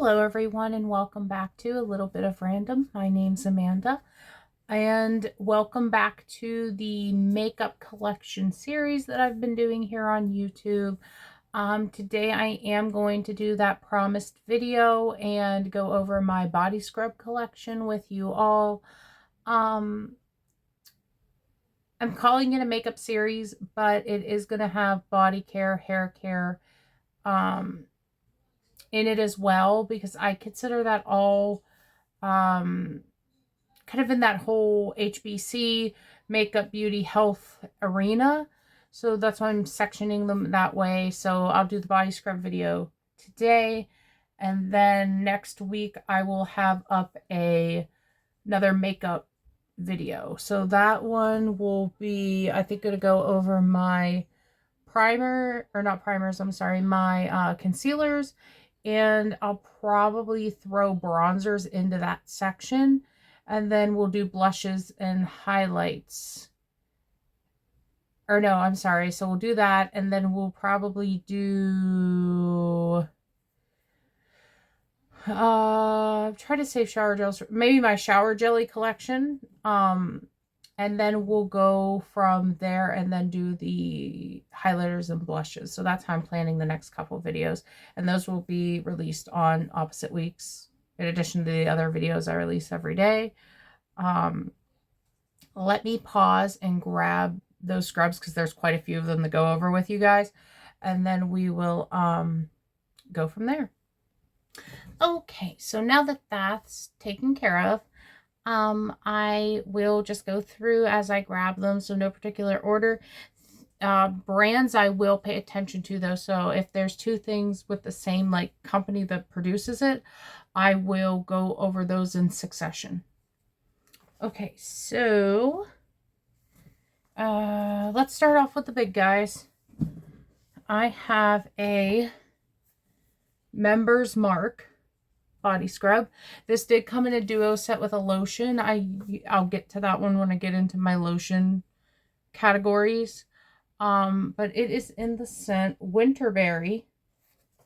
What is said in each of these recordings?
Hello everyone and welcome back to A Little Bit of Random. My name's Amanda and welcome back to the makeup collection series that I've been doing here on YouTube. Today I am going to do that promised video and go over my body scrub collection with you all. I'm calling it a makeup series, but it is going to have body care, hair care, in it as well, because I consider that all kind of in that whole HBC makeup, beauty, health arena. So that's why I'm sectioning them that way. So I'll do the body scrub video today, and then next week I will have up another makeup video. So that one will be, I think, going to go over my primer, or not primers, I'm sorry, my concealers, and I'll probably throw bronzers into that section, and then we'll do blushes and highlights. Or no, I'm sorry, so we'll do that, and then we'll probably do try to save shower gels, maybe my shower jelly collection, and then we'll go from there and then do the highlighters and blushes. So that's how I'm planning the next couple of videos. And those will be released on opposite weeks, in addition to the other videos I release every day. Let me pause and grab those scrubs, because there's quite a few of them to go over with you guys. And then we will go from there. Okay, so now that that's taken care of, I will just go through as I grab them, so no particular order. Brands I will pay attention to though, so if there's two things with the same like company that produces it, I will go over those in succession. Okay, so let's start off with the big guys. I have a Members Mark body scrub. This did come in a duo set with a lotion. I'll get to that one when I get into my lotion categories. But it is in the scent Winterberry.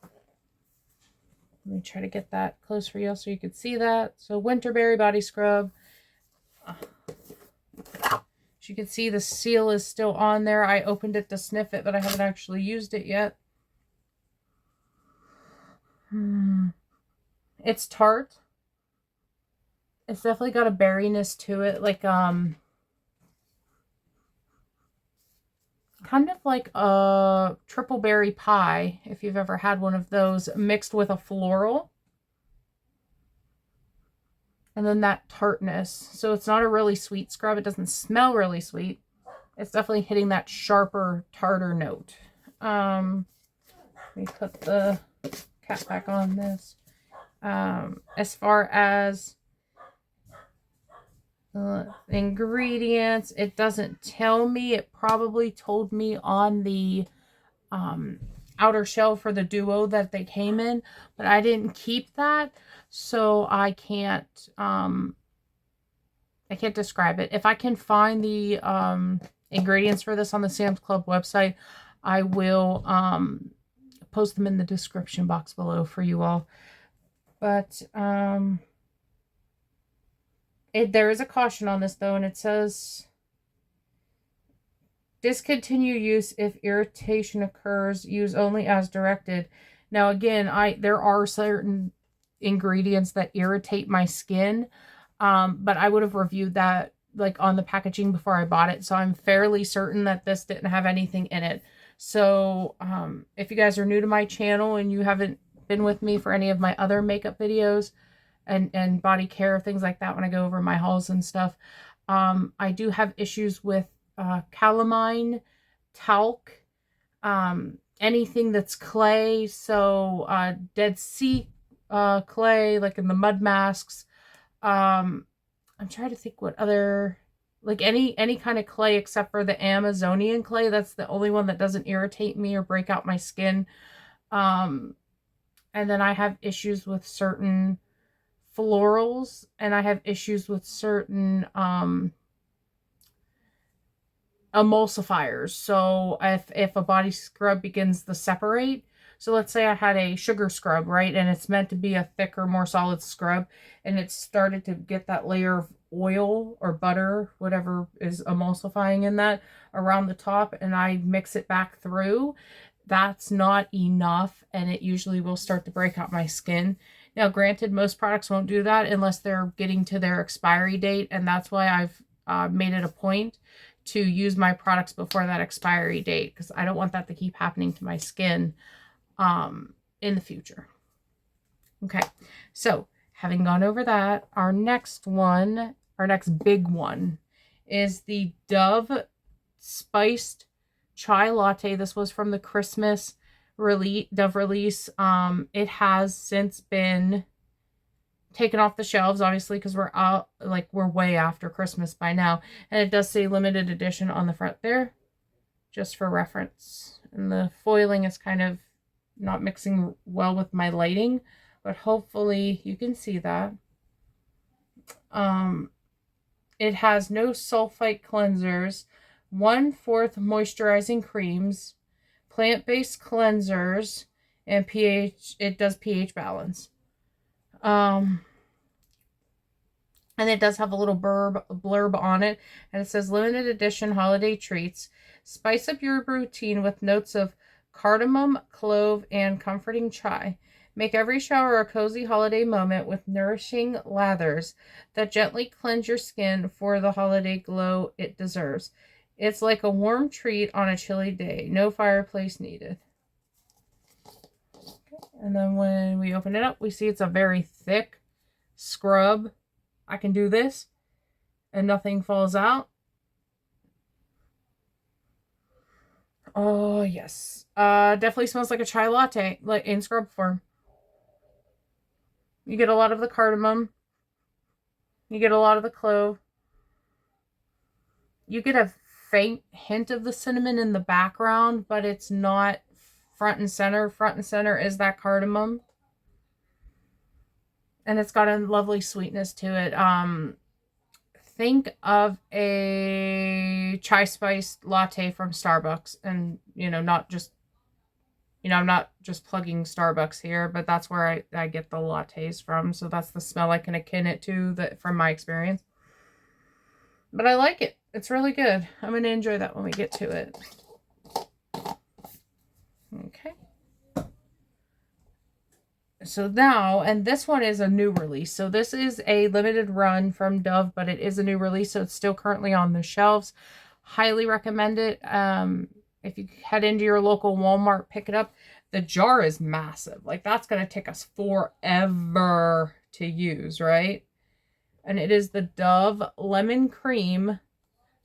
Let me try to get that close for you so you can see that. So Winterberry body scrub. As you can see, the seal is still on there. I opened it to sniff it, but I haven't actually used it yet. It's tart. It's definitely got a berryness to it, like kind of like a triple berry pie, if you've ever had one of those, mixed with a floral. And then that tartness. So it's not a really sweet scrub. It doesn't smell really sweet. It's definitely hitting that sharper, tartar note. Let me put the cap back on this. As far as ingredients, it doesn't tell me. It probably told me on the outer shell for the duo that they came in, but I didn't keep that, so I can't describe it. If I can find the ingredients for this on the Sam's Club website, I will post them in the description box below for you all. But there is a caution on this though, and it says discontinue use if irritation occurs. Use only as directed. Now again, there are certain ingredients that irritate my skin, but I would have reviewed that like on the packaging before I bought it, so I'm fairly certain that this didn't have anything in it. So if you guys are new to my channel and you haven't been with me for any of my other makeup videos and body care, things like that, when I go over my hauls and stuff, I do have issues with calamine, talc, anything that's clay. So Dead Sea clay, like in the mud masks. I'm trying to think what other, like any kind of clay except for the Amazonian clay. That's the only one that doesn't irritate me or break out my skin. And then I have issues with certain florals, and I have issues with certain emulsifiers. So if a body scrub begins to separate, So let's say I had a sugar scrub, right? And it's meant to be a thicker, more solid scrub. And it started to get that layer of oil or butter, whatever is emulsifying in that, around the top. And I mix it back through. That's not enough. And it usually will start to break out my skin. Now, granted, most products won't do that unless they're getting to their expiry date. And that's why I've made it a point to use my products before that expiry date, because I don't want that to keep happening to my skin in the future. Okay, so having gone over that, our next big one is the Dove Spiced Chai Latte. This was from the Christmas Dove release. It has since been taken off the shelves, obviously, because we're way after Christmas by now. And it does say limited edition on the front there, just for reference. And the foiling is kind of not mixing well with my lighting, but hopefully you can see that. It has no sulfite cleansers, 1/4 moisturizing creams, plant-based cleansers, and pH. It does pH balance. And it does have a little blurb on it, and it says limited edition holiday treats. Spice up your routine with notes of cardamom, clove, and comforting chai. Make every shower a cozy holiday moment with nourishing lathers that gently cleanse your skin for the holiday glow it deserves. It's like a warm treat on a chilly day. No fireplace needed. And then when we open it up, we see it's a very thick scrub. I can do this and nothing falls out. Oh, yes. Definitely smells like a chai latte, like in scrub form. You get a lot of the cardamom. You get a lot of the clove. You get a faint hint of the cinnamon in the background, but it's not front and center. Front and center is that cardamom. And it's got a lovely sweetness to it. Think of a chai spiced latte from Starbucks. And, not just, I'm not just plugging Starbucks here, but that's where I get the lattes from. So that's the smell I can akin it to from my experience. But I like it. It's really good. I'm going to enjoy that when we get to it. Okay. So now, and this one is a new release. So this is a limited run from Dove, but it is a new release. So it's still currently on the shelves. Highly recommend it. If you head into your local Walmart, pick it up. The jar is massive. Like, that's going to take us forever to use, right? And it is the Dove Lemon Cream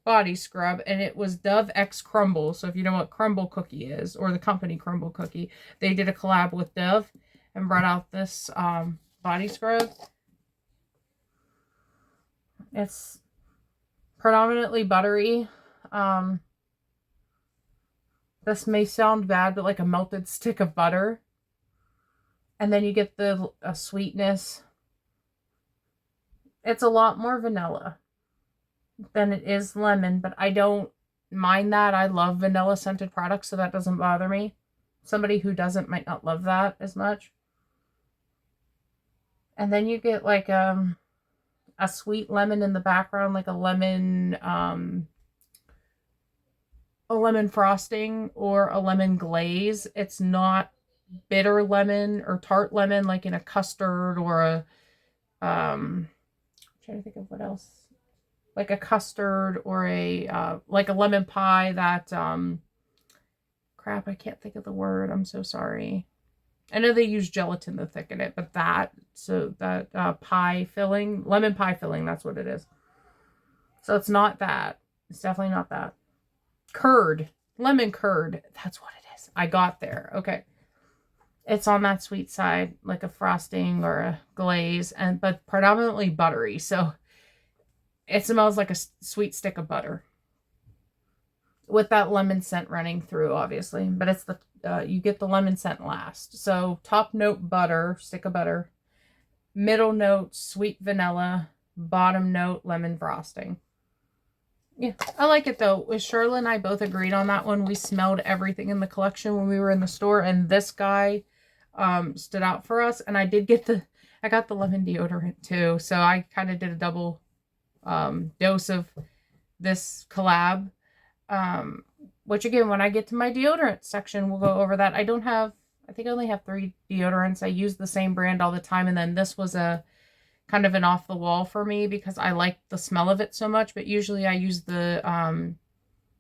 Body Scrub. And it was Dove X Crumble. So if you know what Crumble Cookie is, or the company Crumble Cookie, they did a collab with Dove and brought out this body scrub. It's predominantly buttery. This may sound bad, but like a melted stick of butter. And then you get the sweetness. It's a lot more vanilla than it is lemon, but I don't mind that. I love vanilla scented products, so that doesn't bother me. Somebody who doesn't might not love that as much. And then you get like a sweet lemon in the background, like a lemon frosting or a lemon glaze. It's not bitter lemon or tart lemon like in a custard or a I'm trying to think of what else. Like a custard or like a lemon pie that crap, I can't think of the word. I'm so sorry. I know they use gelatin to thicken it, but that pie filling, lemon pie filling, that's what it is. So it's not that. It's definitely not that. Curd. Lemon curd. That's what it is. I got there. Okay. It's on that sweet side, like a frosting or a glaze, but predominantly buttery. So it smells like a sweet stick of butter with that lemon scent running through, obviously. But it's you get the lemon scent last. So top note butter, stick of butter. Middle note sweet vanilla. Bottom note lemon frosting. Yeah, I like it though. With Charlotte and I both agreed on that one. We smelled everything in the collection when we were in the store, and this guy stood out for us. And I got the lemon deodorant too. So I kind of did a double dose of this collab. Which again, when I get to my deodorant section, we'll go over that. I think I only have 3 deodorants. I use the same brand all the time, and then this was a kind of an off the wall for me because I like the smell of it so much, but usually I use the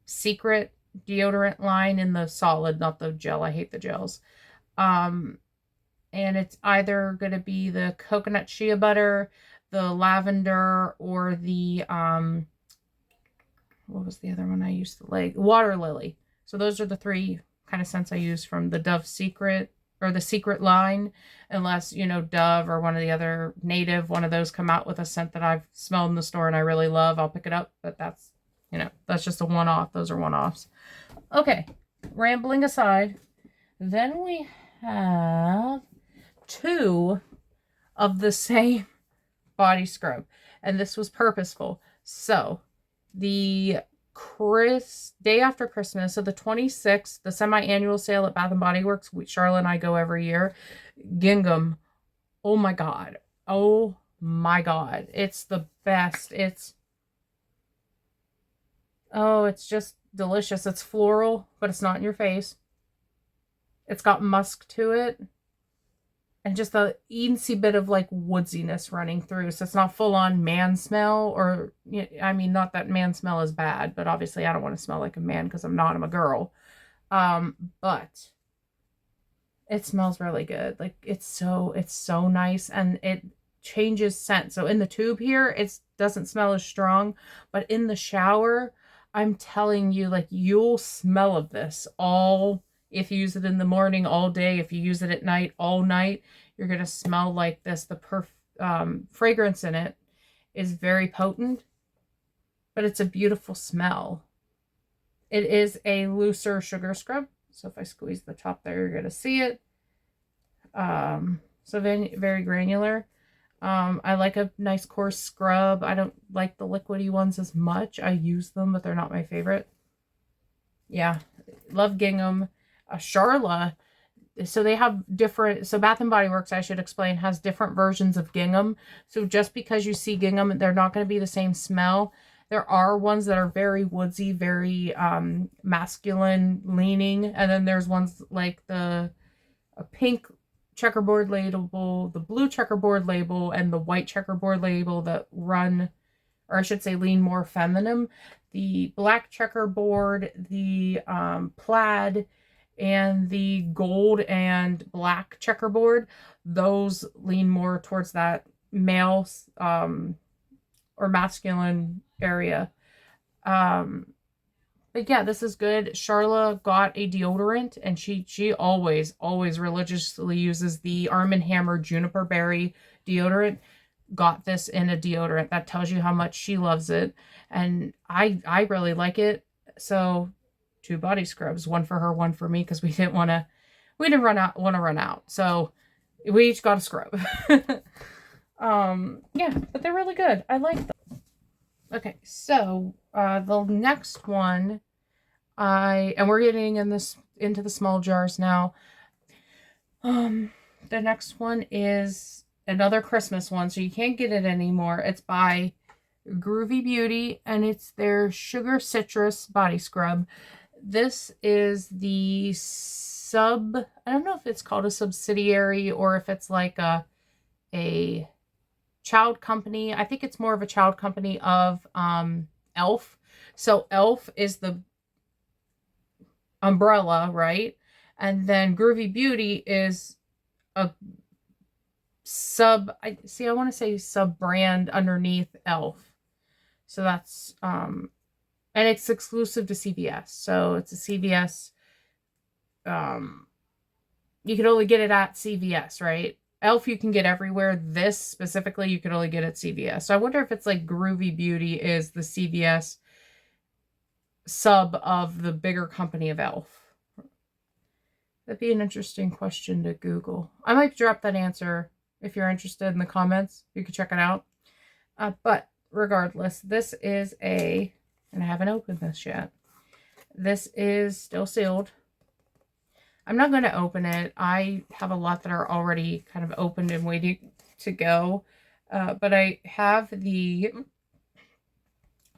Secret deodorant line in the solid, not the gel. I hate the gels. And it's either going to be the coconut shea butter, the lavender, or the what was the other one I used? Water lily. So those are the 3 kind of scents I use from the Dove Secret or the Secret line, unless, you know, Dove or one of the other Native, one of those come out with a scent that I've smelled in the store and I really love, I'll pick it up. But that's, you know, that's just a one-off. Those are one-offs. Okay, rambling aside, then we have 2 of the same body scrub, and this was purposeful. So the day after Christmas, so the 26th, the semi-annual sale at Bath and Body Works, Charlotte and I go every year. Gingham, oh my god, it's the best. It's just delicious. It's floral, but it's not in your face. It's got musk to it, and just a eensy bit of like woodsiness running through. So it's not full on man smell, or, I mean, not that man smell is bad, but obviously I don't want to smell like a man because I'm a girl. But it smells really good. Like it's so nice, and it changes scent. So in the tube here, it doesn't smell as strong, but in the shower, I'm telling you, like, you'll smell of this if you use it in the morning all day, if you use it at night all night, you're going to smell like this. The fragrance in it is very potent, but it's a beautiful smell. It is a looser sugar scrub. So if I squeeze the top there, you're going to see it. So very, very granular. I like a nice coarse scrub. I don't like the liquidy ones as much. I use them, but they're not my favorite. Yeah, love Gingham. Charla, so they have different, so Bath and Body Works, I should explain, has different versions of gingham. So just because you see gingham, they're not going to be the same smell. There are ones that are very woodsy, very masculine leaning, and then there's ones like a pink checkerboard label, the blue checkerboard label, and the white checkerboard label that run, or I should say lean more feminine. The black checkerboard, the plaid, and the gold and black checkerboard, those lean more towards that male or masculine area. But yeah, this is good. Charla got a deodorant, and she always religiously uses the Arm & Hammer Juniper Berry deodorant. Got this in a deodorant. That tells you how much she loves it, and I really like it. So 2 body scrubs, one for her, one for me, because we didn't want to run out. So we each got a scrub. Yeah, but they're really good. I like them. Okay, so the next one, and we're getting into the small jars now. The next one is another Christmas one, so you can't get it anymore. It's by Groovy Beauty, and it's their Sugar Citrus Body Scrub. This is the I don't know if it's called a subsidiary or if it's like a child company. I think it's more of a child company of Elf. So Elf is the umbrella, right? And then Groovy Beauty is a I want to say sub brand underneath Elf. So that's and it's exclusive to CVS. So it's a CVS. You can only get it at CVS, right? Elf you can get everywhere. This specifically you can only get at CVS. So I wonder if it's like Groovy Beauty is the CVS sub of the bigger company of Elf. That'd be an interesting question to Google. I might drop that answer if you're interested in the comments. You can check it out. But regardless, this is a And I haven't opened this yet. This is still sealed. I'm not going to open it. I have a lot that are already kind of opened and waiting to go. But I have the,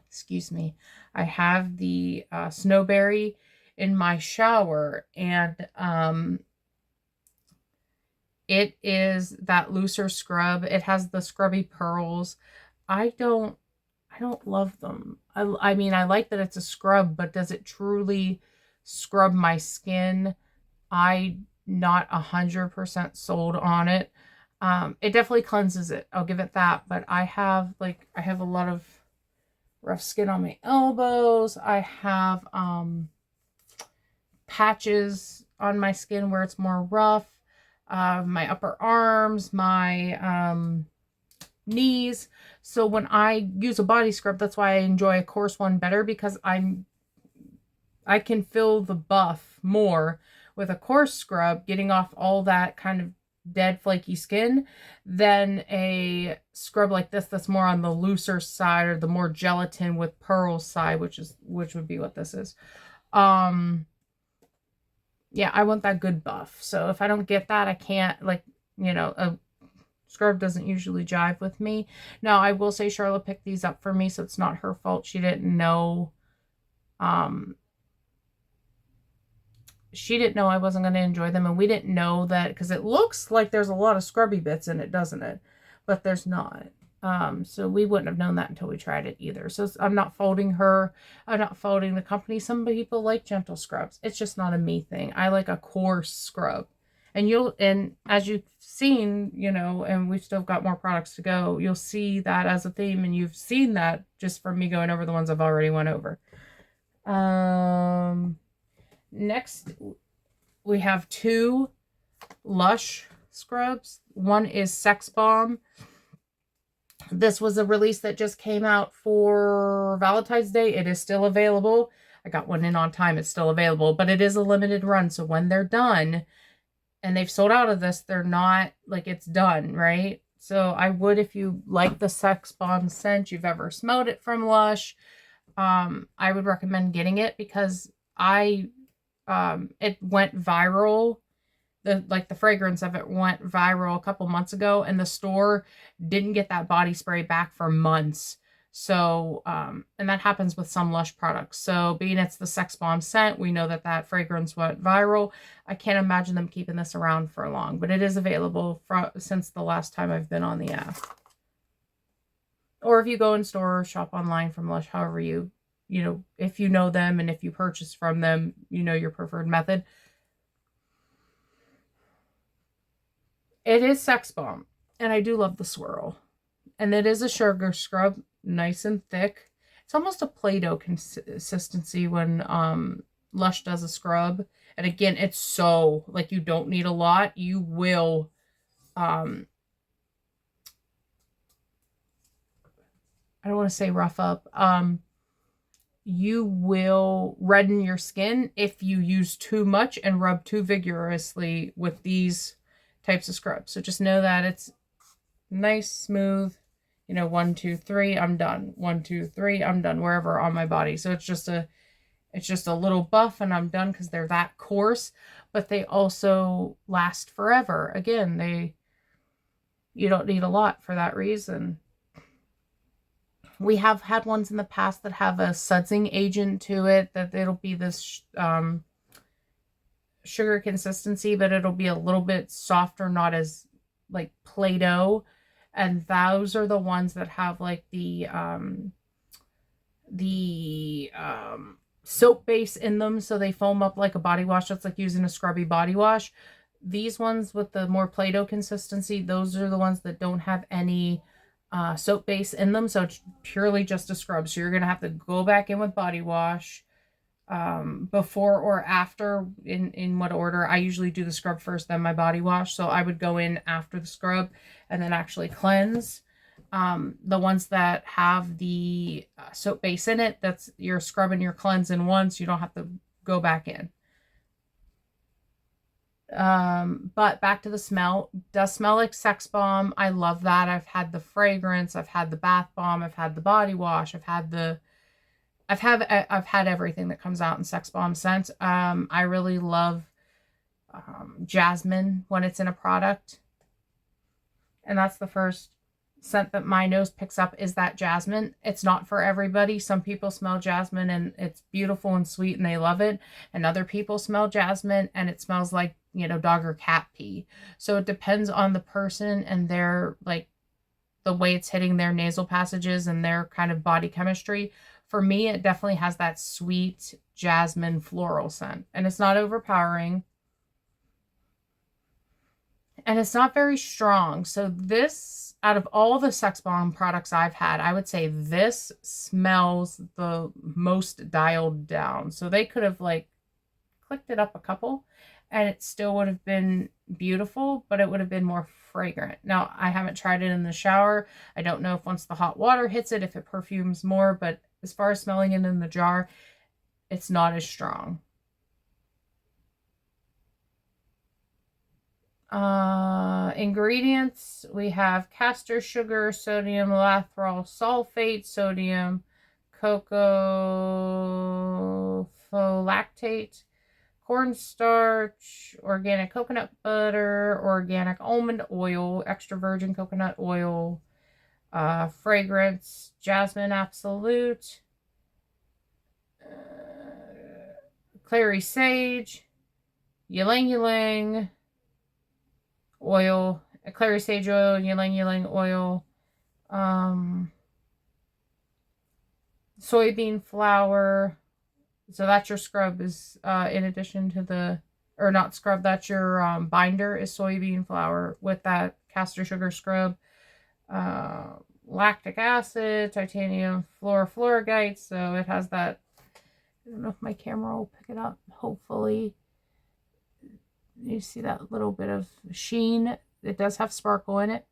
excuse me, I have the Snowberry in my shower. And it is that looser scrub. It has the scrubby pearls. I don't love them. I mean, I like that it's a scrub, but does it truly scrub my skin? I'm not 100% sold on it. It definitely cleanses it. I'll give it that. But I have a lot of rough skin on my elbows. I have patches on my skin where it's more rough. My upper arms, my knees. So when I use a body scrub, that's why I enjoy a coarse one better, because I can feel the buff more with a coarse scrub, getting off all that kind of dead flaky skin, than a scrub like this that's more on the looser side, or the more gelatin with pearls side, which would be what this is. Yeah, I want that good buff. So if I don't get that, I can't, like, you know, a scrub doesn't usually jive with me. Now, I will say Charlotte picked these up for me, so it's not her fault. She didn't know, I wasn't going to enjoy them, and we didn't know that, because it looks like there's a lot of scrubby bits in it, doesn't it? But there's not. So we wouldn't have known that until we tried it either. So I'm not faulting her. I'm not faulting the company. Some people like gentle scrubs. It's just not a me thing. I like a coarse scrub. And as you've seen, you know, and we've still got more products to go, you'll see that as a theme, and you've seen that just from me going over the ones I've already went over. Next, we have 2 Lush scrubs. One is Sex Bomb. This was a release that just came out for Valentine's Day. It is still available. I got one in on time. It's still available, but it is a limited run. So when they're done and they've sold out of this, they're not like it's done, right? So I would, if you like the Sex Bomb scent, you've ever smelled it from Lush, I would recommend getting it, because it went viral. The fragrance of it went viral a couple months ago, and the store didn't get that body spray back for months. So, and that happens with some Lush products. So being it's the Sex Bomb scent, we know that fragrance went viral. I can't imagine them keeping this around for long, but it is available since the last time I've been on the app. Or if you go in store or shop online from Lush, however you know, if you know them and if you purchase from them, you know your preferred method. It is Sex Bomb, and I do love the swirl. And it is a sugar scrub, nice and thick. It's almost a Play-Doh consistency when Lush does a scrub. And again, it's so, like, you don't need a lot. You will, I don't want to say rough up. You will redden your skin if you use too much and rub too vigorously with these types of scrubs. So just know that it's nice, smooth, you know, 1, 2, 3, I'm done. 1, 2, 3, I'm done, wherever on my body. So it's just a little buff and I'm done, because they're that coarse, but they also last forever. Again, you don't need a lot for that reason. We have had ones in the past that have a sudsing agent to it, that it'll be this sugar consistency, but it'll be a little bit softer, not as like Play-Doh. And those are the ones that have like the soap base in them, so they foam up like a body wash. That's like using a scrubby body wash. These ones with the more Play-Doh consistency, those are the ones that don't have any soap base in them, so it's purely just a scrub. So you're gonna have to go back in with body wash, before or after, in what order. I usually do the scrub first, then my body wash. So I would go in after the scrub and then actually cleanse. The ones that have the soap base in it, that's your scrub and your cleanse in once. You don't have to go back in. But back to the smell. Does smell like Sex Bomb. I love that. I've had the fragrance, I've had the bath bomb, I've had the body wash, I've had I've had everything that comes out in Sex Bomb scent. I really love jasmine when it's in a product. And that's the first scent that my nose picks up is that jasmine. It's not for everybody. Some people smell jasmine and it's beautiful and sweet and they love it. And other people smell jasmine and it smells like, you know, dog or cat pee. So it depends on the person and their, like, the way it's hitting their nasal passages and their kind of body chemistry. For me, it definitely has that sweet jasmine floral scent. And it's not overpowering. And it's not very strong. So this, out of all the Sex Bomb products I've had, I would say this smells the most dialed down. So they could have like clicked it up a couple and it still would have been beautiful, but it would have been more fragrant. Now, I haven't tried it in the shower. I don't know if once the hot water hits it, if it perfumes more, but as far as smelling it in the jar, it's not as strong. Ingredients, we have castor sugar, sodium lauryl sulfate, sodium cocofolactate, cornstarch, organic coconut butter, organic almond oil, extra virgin coconut oil, fragrance, jasmine absolute, clary sage, ylang ylang oil, clary sage oil, ylang ylang oil, soybean flour. So that's your scrub is in addition to the, or not scrub, that's your binder is soybean flour with that castor sugar scrub, lactic acid, titanium fluorogite. So it has that, I don't know if my camera will pick it up, hopefully. You see that little bit of sheen. It does have sparkle in it.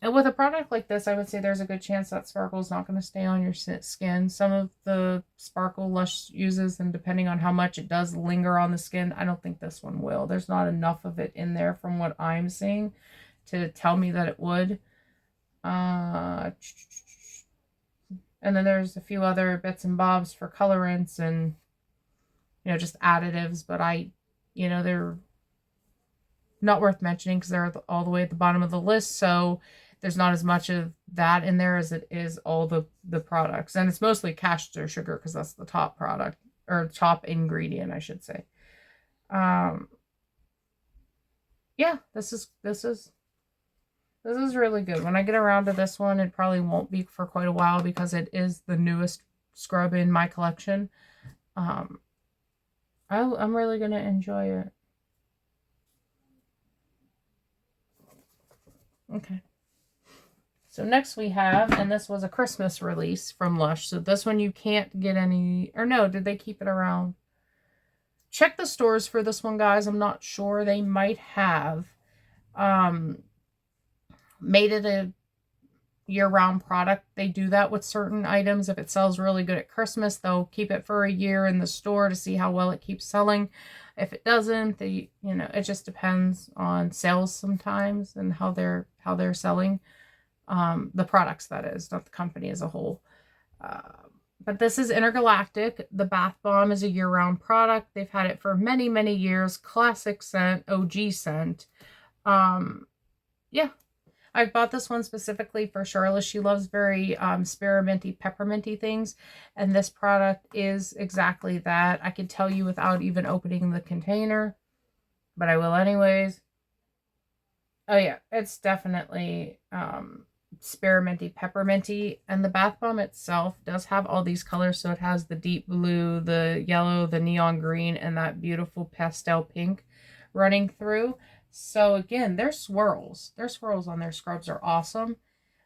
And with a product like this, I would say there's a good chance that sparkle is not going to stay on your skin. Some of the sparkle Lush uses, and depending on how much it does linger on the skin, I don't think this one will. There's not enough of it in there from what I'm seeing to tell me that it would. And then there's a few other bits and bobs for colorants and, you know, just additives, but you know, they're not worth mentioning because they're all the way at the bottom of the list. So there's not as much of that in there as it is all the products. And it's mostly castor sugar because that's the top product, or top ingredient, I should say. Yeah, this is really good. When I get around to this one, it probably won't be for quite a while because it is the newest scrub in my collection. I'm really going to enjoy it. Okay. So next we have, and this was a Christmas release from Lush. So this one you can't get any, or no, did they keep it around? Check the stores for this one, guys. I'm not sure. They might have made it a year-round product. They do that with certain items. If it sells really good at Christmas, they'll keep it for a year in the store to see how well it keeps selling. If it doesn't, you know, it just depends on sales sometimes and how they're selling the products, that is, not the company as a whole. But this is Intergalactic. The bath bomb is a year-round product. They've had it for many, many years. Classic scent, OG scent. Yeah. I bought this one specifically for Charlotte. She loves very spearminty, pepperminty things. And this product is exactly that. I can tell you without even opening the container, but I will anyways. Oh yeah, it's definitely spearminty, pepperminty. And the bath bomb itself does have all these colors. So it has the deep blue, the yellow, the neon green, and that beautiful pastel pink running through. So again, their swirls on their scrubs are awesome.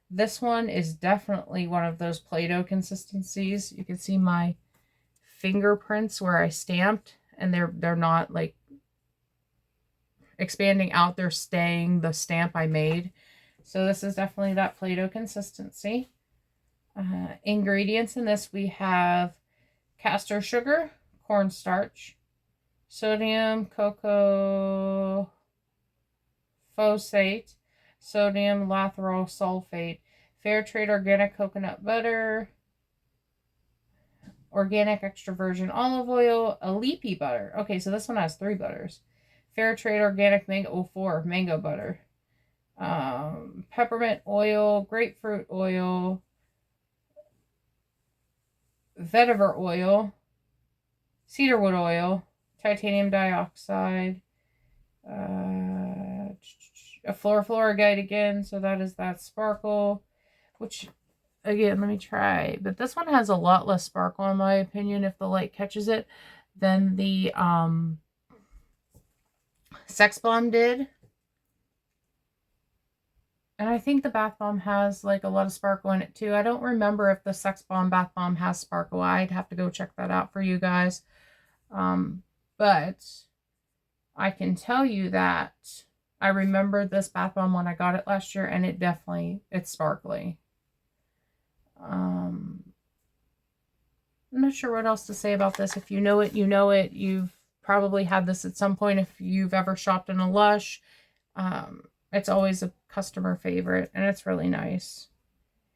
This one is definitely one of those Play-Doh consistencies. You can see my fingerprints where I stamped, and they're not like expanding out, they're staying the stamp I made. So this is definitely that Play-Doh consistency. Ingredients in this, we have castor sugar, cornstarch, sodium cocoa phosphate, sodium lauryl sulfate, fair trade organic coconut butter, organic extra virgin olive oil, Alipi butter. Okay, so this one has 3 butters. Fair trade organic mango 04 mango butter. Peppermint oil, grapefruit oil, vetiver oil, cedarwood oil, titanium dioxide, a Flora guide again, so that is that sparkle, which again, let me try, but this one has a lot less sparkle in my opinion if the light catches it than the Sex Bomb did. And I think the Bath Bomb has like a lot of sparkle in it too. I don't remember if the Sex Bomb Bath Bomb has sparkle. I'd have to go check that out for you guys. But I can tell you that I remember this Bath Bomb when I got it last year, and it's sparkly. I'm not sure what else to say about this. If you know it, you know it. You've probably had this at some point if you've ever shopped in a Lush. It's always a customer favorite, and it's really nice.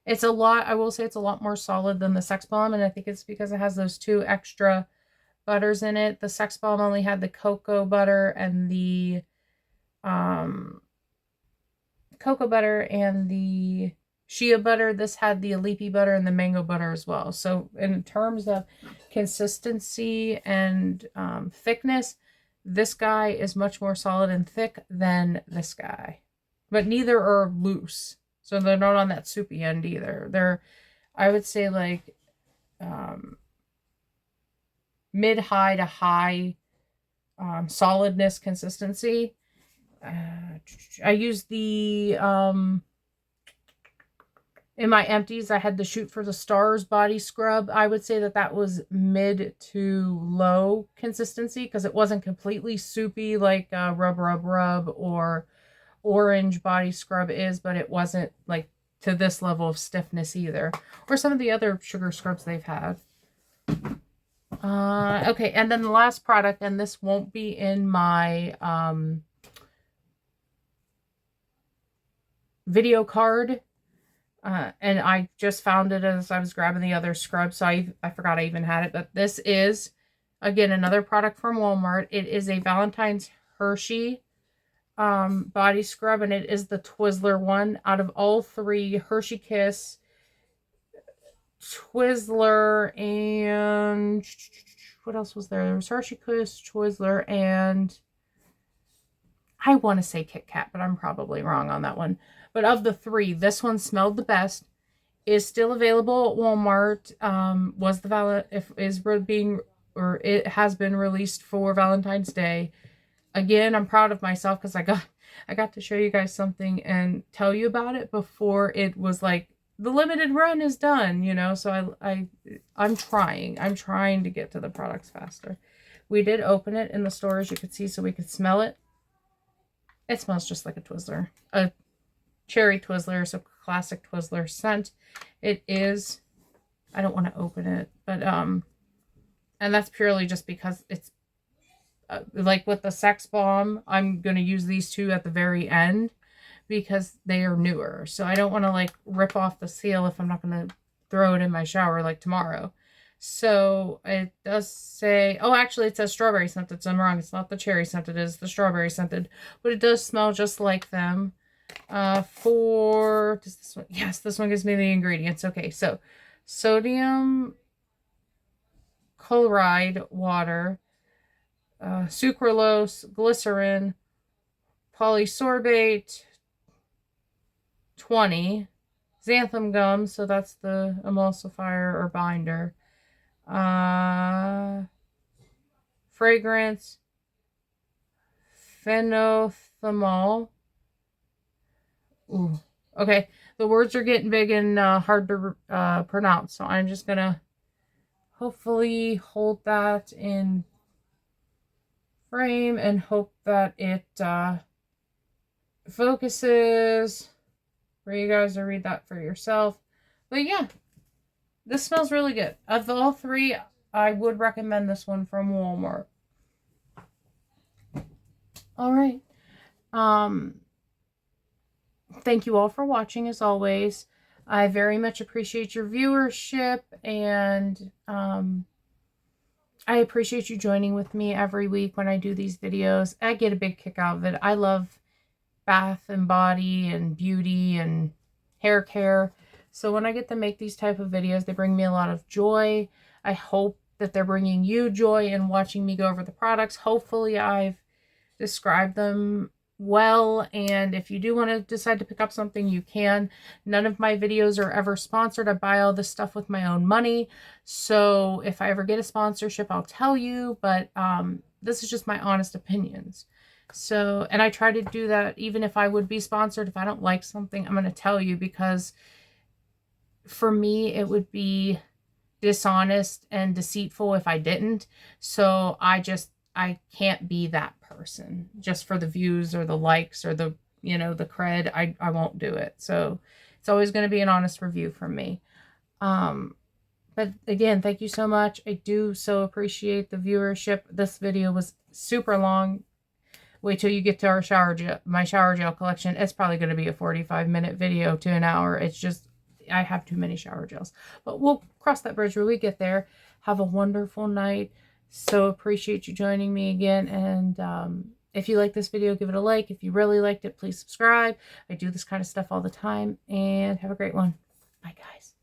I will say it's a lot more solid than the Sex Bomb, and I think it's because it has those 2 extra butters in it. The Sex Bomb only had the cocoa butter and the cocoa butter and the shea butter. This had the Alipi butter and the mango butter as well. So in terms of consistency and thickness, this guy is much more solid and thick than this guy. But neither are loose. So they're not on that soupy end either. They're, I would say, like mid-high to high solidness consistency. I used the in my empties, I had the Shoot for the Stars body scrub. I would say that was mid to low consistency because it wasn't completely soupy like Rub or Orange body scrub is, but it wasn't like to this level of stiffness either, or some of the other sugar scrubs they've had. Okay, and then the last product, and this won't be in my video card, and I just found it as I was grabbing the other scrub, so I forgot I even had it, but this is, again, another product from Walmart. It is a Valentine's Hershey body scrub, and it is the Twizzler one. Out of all 3, Hershey Kiss, Twizzler, and what else was there? There was Hershey Kiss, Twizzler, and I want to say Kit Kat, but I'm probably wrong on that one. But of the 3, this one smelled the best. Is still available at Walmart. It has been released for Valentine's Day. Again, I'm proud of myself because I got to show you guys something and tell you about it before it was like the limited run is done, you know. So I'm trying to get to the products faster. We did open it in the store, as you could see, so we could smell it. It smells just like a Twizzler, a cherry Twizzler, so classic Twizzler scent. It is, I don't want to open it, but and that's purely just because it's like with the Sex Bomb, I'm going to use these 2 at the very end because they are newer. So I don't want to like rip off the seal if I'm not going to throw it in my shower like tomorrow. So it does say, oh, actually it says strawberry scented, so I'm wrong. It's not the cherry scented, it's the strawberry scented, but it does smell just like them. Does this one, yes, this one gives me the ingredients. Okay, so sodium chloride water, sucralose, glycerin, polysorbate 20, xanthan gum, so that's the emulsifier or binder, fragrance, phenolphthalein. Ooh, okay, the words are getting big and hard to pronounce, so I'm just gonna hopefully hold that in frame and hope that it focuses for you guys to read that for yourself. But yeah, this smells really good. Of all 3, I would recommend this one from Walmart. All right. Thank you all for watching, as always. I very much appreciate your viewership, and I appreciate you joining with me every week when I do these videos. I get a big kick out of it. I love bath and body and beauty and hair care. So when I get to make these type of videos, they bring me a lot of joy. I hope that they're bringing you joy in watching me go over the products. Hopefully I've described them well, and if you do want to decide to pick up something, you can. None of my videos are ever sponsored. I buy all this stuff with my own money, so if I ever get a sponsorship, I'll tell you, but this is just my honest opinions. So, and I try to do that even if I would be sponsored. If I don't like something, I'm going to tell you, because for me it would be dishonest and deceitful if I didn't. So I can't be that person just for the views or the likes or the, the cred. I won't do it. So it's always going to be an honest review from me. But again, thank you so much. I do so appreciate the viewership. This video was super long. Wait till you get to my shower gel collection. It's probably going to be a 45-minute video to an hour. It's just, I have too many shower gels. But we'll cross that bridge when we get there. Have a wonderful night. So appreciate you joining me again. And if you like this video, give it a like. If you really liked it, please subscribe. I do this kind of stuff all the time. And have a great one. Bye, guys.